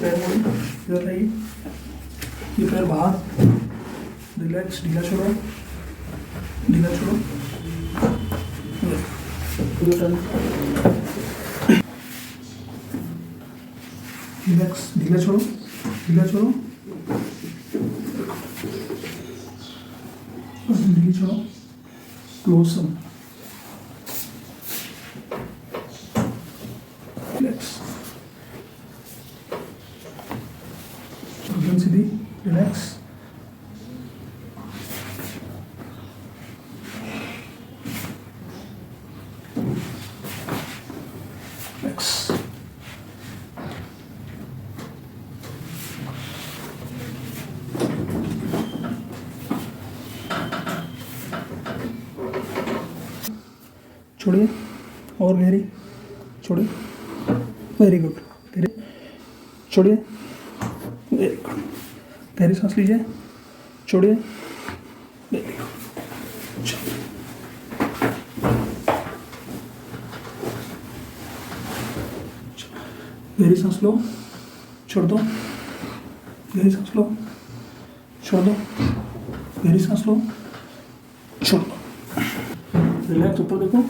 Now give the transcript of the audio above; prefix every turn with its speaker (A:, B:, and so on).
A: पैर मोड़ो, इधर लाइए, ये पैर बाहर, रिलैक्स, ढीला छोड़ो, ढीला छोड़ो, रिलैक्स, ढीला छोड़ो, ढीला छोड़ो, ढीली छोड़ो, क्लोज सम, रिलैक्स, गर्दन सीधी, रिलैक्स, रिलैक्स, छोड़िए और गहरी, छोड़िए, वेरी गुड, धीरे छोड़िए, वेरी गुड, गहरी सांस लीजिए, छोड़िए, वेरी गुड, गहरी सांस लो, छोड़ दो, गहरी सांस लो, छोड़ दो, गहरी सांस लो, छोड़ दो, रिलैक्स, ऊपर देखो।